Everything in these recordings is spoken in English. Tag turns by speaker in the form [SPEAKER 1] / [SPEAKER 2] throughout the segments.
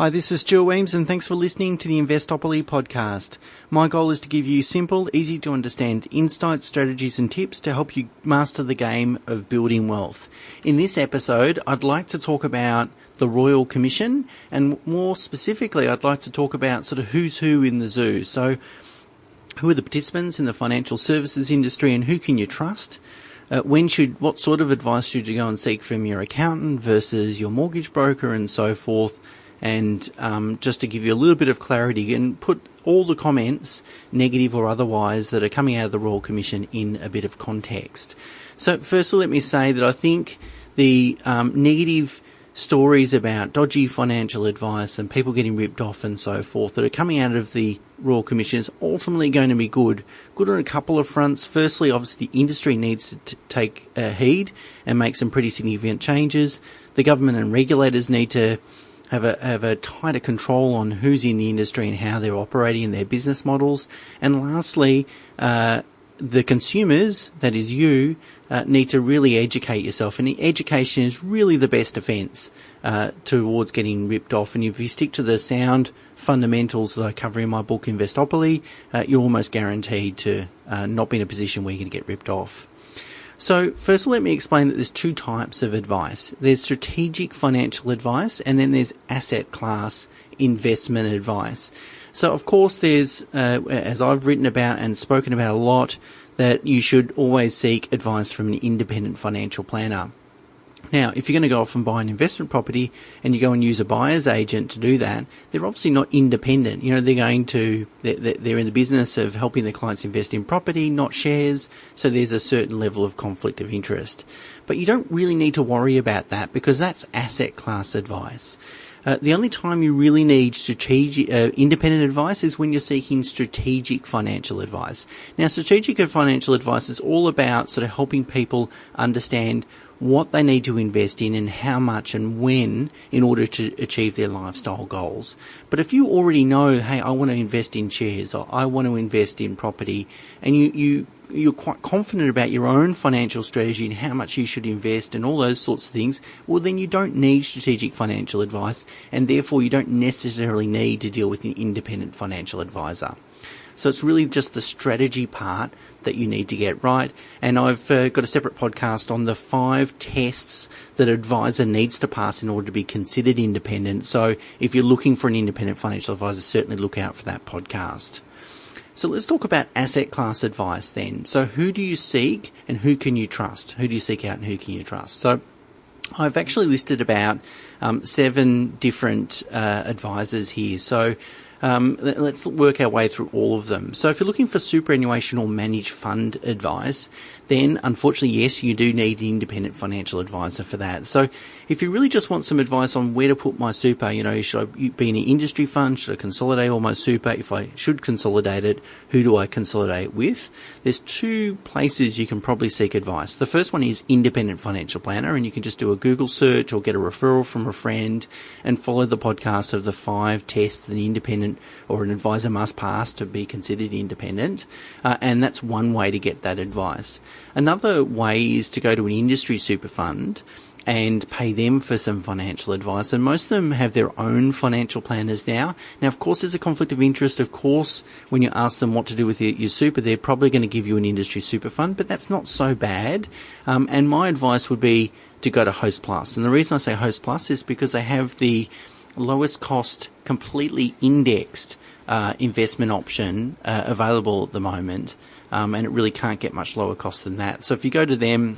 [SPEAKER 1] Hi, this is Stuart Weems, and thanks for listening to the Investopoly podcast. My goal is to give you simple, easy to understand insights, strategies and tips to help you master the game of building wealth. In this episode, I'd like to talk about the Royal Commission, and more specifically, I'd like to talk about sort of who's who in the zoo. So, who are the participants in the financial services industry and who can you trust? What sort of advice should you go and seek from your accountant versus your mortgage broker and so forth? And just to give you a little bit of clarity and put all the comments, negative or otherwise, that are coming out of the Royal Commission in a bit of context. So firstly, let me say that I think the negative stories about dodgy financial advice and people getting ripped off and so forth that are coming out of the Royal Commission is ultimately going to be good. Good on a couple of fronts. Firstly, obviously, the industry needs to take heed and make some pretty significant changes. The government and regulators need to have a tighter control on who's in the industry and how they're operating in their business models. And lastly, the consumers, that is you, need to really educate yourself. And education is really the best defence towards getting ripped off. And if you stick to the sound fundamentals that I cover in my book, Investopoly, you're almost guaranteed to not be in a position where you're going to get ripped off. So first, let me explain that there's two types of advice. There's strategic financial advice, and then there's asset class investment advice. So of course there's, as I've written about and spoken about a lot, that you should always seek advice from an independent financial planner. Now, if you're going to go off and buy an investment property and you go and use a buyer's agent to do that, they're obviously not independent. You know, they're in the business of helping their clients invest in property, not shares. So there's a certain level of conflict of interest. But you don't really need to worry about that because that's asset class advice. The only time you really need strategic, independent advice is when you're seeking strategic financial advice. Now, strategic financial advice is all about sort of helping people understand what they need to invest in and how much and when in order to achieve their lifestyle goals. But if you already know, hey, I want to invest in shares or I want to invest in property, and you're quite confident about your own financial strategy and how much you should invest and all those sorts of things, well, then you don't need strategic financial advice, and therefore you don't necessarily need to deal with an independent financial advisor. So it's really just the strategy part that you need to get right. And I've got a separate podcast on the 5 tests that an advisor needs to pass in order to be considered independent. So if you're looking for an independent financial advisor, certainly look out for that podcast. So let's talk about asset class advice then. So who do you seek and who can you trust? Who do you seek out and who can you trust? So I've actually listed about 7 different advisors here. So let's work our way through all of them. So if you're looking for superannuation or managed fund advice, then unfortunately, yes, you do need an independent financial advisor for that. So if you really just want some advice on where to put my super, you know, should I be in an industry fund? Should I consolidate all my super? If I should consolidate it, who do I consolidate with? There's 2 places you can probably seek advice. The first one is independent financial planner, and you can just do a Google search or get a referral from a friend and follow the podcast of the 5 tests that an independent or an advisor must pass to be considered independent. And that's one way to get that advice. Another way is to go to an industry super fund and pay them for some financial advice. And most of them have their own financial planners now. Now, of course, there's a conflict of interest. Of course, when you ask them what to do with your super, they're probably going to give you an industry super fund, but that's not so bad. And my advice would be to go to Host Plus. And the reason I say Host Plus is because they have the lowest cost, completely indexed investment option available at the moment, and it really can't get much lower cost than that. So if you go to them,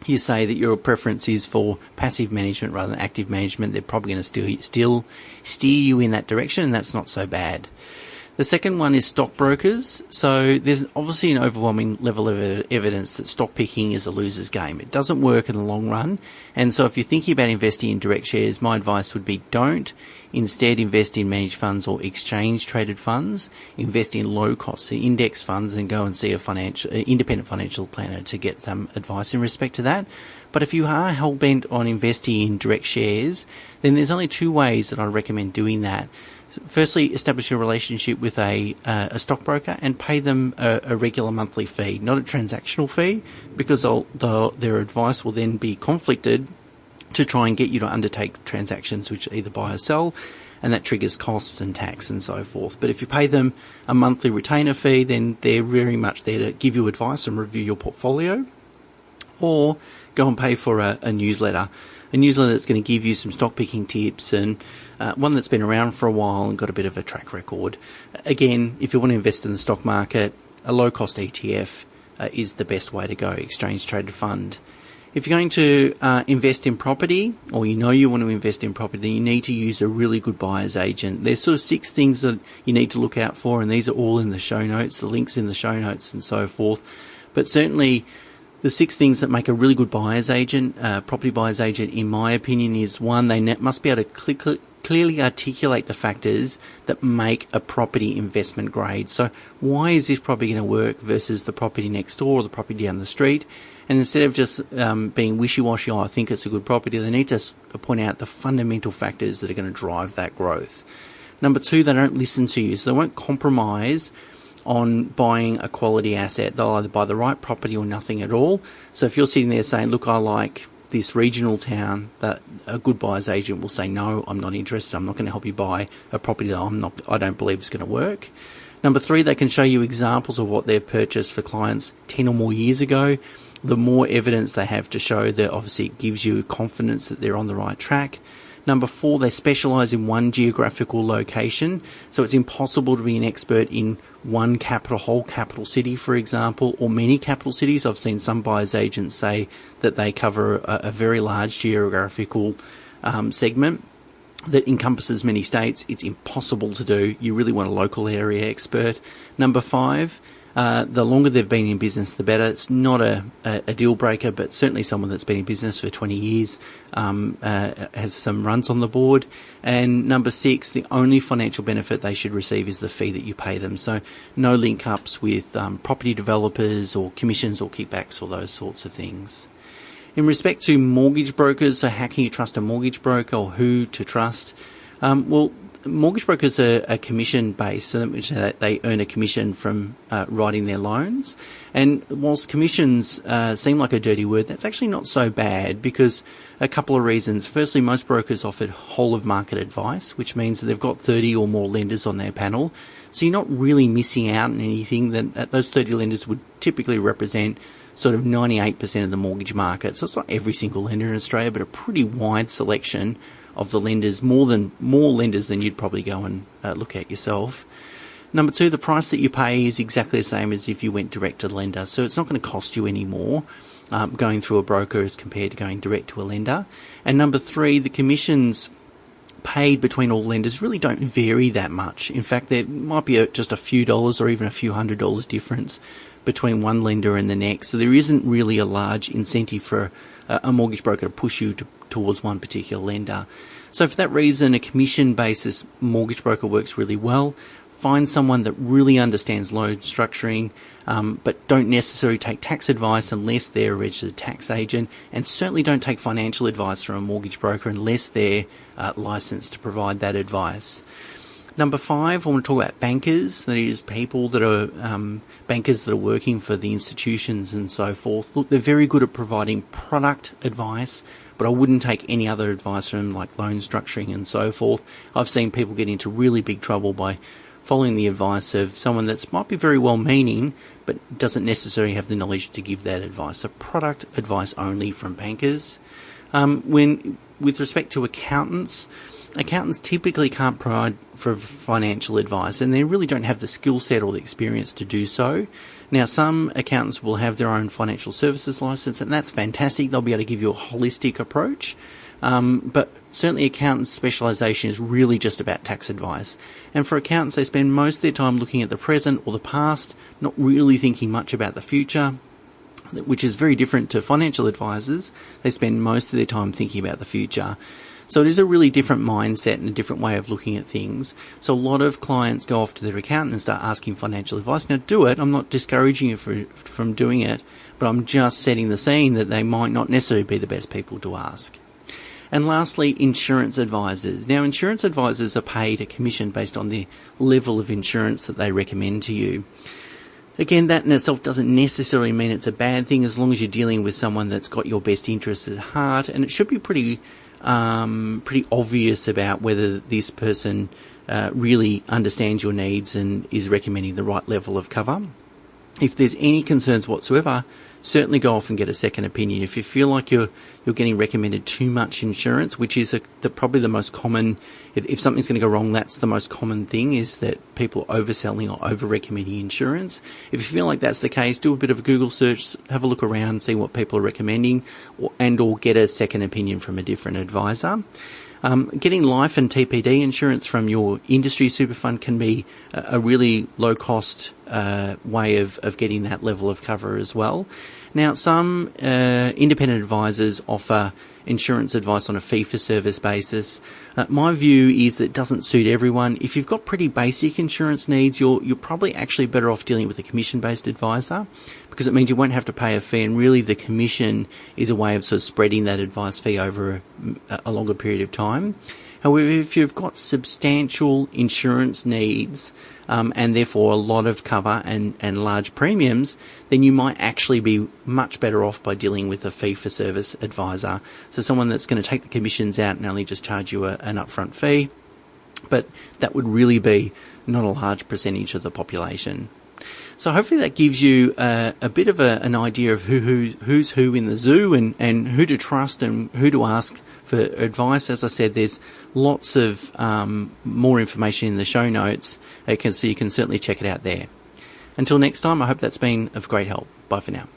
[SPEAKER 1] you say that your preference is for passive management rather than active management, they're probably going to still steer you in that direction, and that's not so bad. The second one is stockbrokers. So there's obviously an overwhelming level of evidence that stock picking is a loser's game. It doesn't work in the long run. And so if you're thinking about investing in direct shares, my advice would be don't. Instead, invest in managed funds or exchange-traded funds. Invest in low-cost index funds and go and see a independent financial planner to get some advice in respect to that. But if you are hell-bent on investing in direct shares, then there's only 2 ways that I recommend doing that. Firstly, establish a relationship with a stockbroker and pay them a regular monthly fee, not a transactional fee, because their advice will then be conflicted to try and get you to undertake transactions which either buy or sell. and that triggers costs and tax and so forth. But if you pay them a monthly retainer fee, then they're very much there to give you advice and review your portfolio, or go and pay for a newsletter that's going to give you some stock picking tips, and one that's been around for a while and got a bit of a track record. Again, if you want to invest in the stock market, a low cost ETF is the best way to go, exchange traded fund. If you're going to invest in property, or you want to invest in property, then you need to use a really good buyer's agent. There's sort of 6 things that you need to look out for, and these are all in the show notes, the links in the show notes and so forth. But certainly the 6 things that make a really good buyer's agent, property buyer's agent, in my opinion, is one, they must be able to clearly articulate the factors that make a property investment grade. So why is this property going to work versus the property next door or the property down the street? And instead of just being wishy-washy, I think it's a good property, they need to point out the fundamental factors that are going to drive that growth. Number 2, they don't listen to you, so they won't compromise on buying a quality asset. They'll either buy the right property or nothing at all. So if you're sitting there saying, look, I like this regional town, that a good buyer's agent will say, no, I'm not interested. I'm not going to help you buy a property that I don't believe is going to work. Number 3, they can show you examples of what they've purchased for clients 10 or more years ago. The more evidence they have to show that, obviously it gives you confidence that they're on the right track. Number 4, they specialise in one geographical location. So it's impossible to be an expert in one whole capital city, for example, or many capital cities. I've seen some buyers agents say that they cover a very large geographical segment that encompasses many states. It's impossible to do. You really want a local area expert. Number 5, the longer they've been in business, the better. It's not a deal breaker, but certainly someone that's been in business for 20 years has some runs on the board. And number 6, the only financial benefit they should receive is the fee that you pay them. So no link ups with property developers or commissions or kickbacks or those sorts of things. In respect to mortgage brokers, so how can you trust a mortgage broker, or who to trust? Well, mortgage brokers are commission-based, which they earn a commission from writing their loans. And whilst commissions seem like a dirty word, that's actually not so bad, because a couple of reasons. Firstly, most brokers offer whole-of-market advice, which means that they've got 30 or more lenders on their panel. So you're not really missing out on anything. That those 30 lenders would typically represent sort of 98% of the mortgage market. So it's not every single lender in Australia, but a pretty wide selection of the lenders, more lenders than you'd probably go and look at yourself. Number 2, the price that you pay is exactly the same as if you went direct to the lender, so it's not going to cost you any more going through a broker as compared to going direct to a lender. And number 3, the commissions paid between all lenders really don't vary that much. In fact, there might be just a few dollars or even a few $100 difference between one lender and the next, so there isn't really a large incentive for a mortgage broker to push you towards one particular lender. So for that reason, a commission basis mortgage broker works really well. Find someone that really understands loan structuring, but don't necessarily take tax advice unless they're a registered tax agent, and certainly don't take financial advice from a mortgage broker unless they're licensed to provide that advice. Number 5, I want to talk about bankers. That is, people that are bankers that are working for the institutions and so forth. Look, they're very good at providing product advice, but I wouldn't take any other advice from them, like loan structuring and so forth. I've seen people get into really big trouble by following the advice of someone that might be very well-meaning, but doesn't necessarily have the knowledge to give that advice. So product advice only from bankers. With respect to accountants typically can't provide for financial advice, and they really don't have the skill set or the experience to do so. Now, some accountants will have their own financial services license, and that's fantastic. They'll be able to give you a holistic approach. But certainly accountants' specialisation is really just about tax advice. And for accountants, they spend most of their time looking at the present or the past, not really thinking much about the future, which is very different to financial advisors. They spend most of their time thinking about the future. So it is a really different mindset and a different way of looking at things. So a lot of clients go off to their accountant and start asking financial advice. Now, do it. I'm not discouraging you from doing it, but I'm just setting the scene that they might not necessarily be the best people to ask. And lastly, insurance advisors. Now, insurance advisors are paid a commission based on the level of insurance that they recommend to you. Again, that in itself doesn't necessarily mean it's a bad thing, as long as you're dealing with someone that's got your best interests at heart, and it should be pretty pretty obvious about whether this person really understands your needs and is recommending the right level of cover. If there's any concerns whatsoever, certainly go off and get a second opinion. If you feel like you're getting recommended too much insurance, which is probably the most common, if something's going to go wrong, that's the most common thing, is that people are overselling or over-recommending insurance. If you feel like that's the case, do a bit of a Google search, have a look around, see what people are recommending, or get a second opinion from a different advisor. Getting life and TPD insurance from your industry super fund can be a really low cost way of getting that level of cover as well. Now, some independent advisors offer insurance advice on a fee-for-service basis. My view is that it doesn't suit everyone. If you've got pretty basic insurance needs, you're probably actually better off dealing with a commission-based advisor, because it means you won't have to pay a fee, and really the commission is a way of sort of spreading that advice fee over a longer period of time. However, if you've got substantial insurance needs and therefore a lot of cover and large premiums, then you might actually be much better off by dealing with a fee-for-service advisor. So someone that's going to take the commissions out and only just charge you an upfront fee, but that would really be not a large percentage of the population. So hopefully that gives you a bit of an idea of who's who in the zoo and who to trust and who to ask for advice. As I said, there's lots of more information in the show notes, so you can certainly check it out there. Until next time, I hope that's been of great help. Bye for now.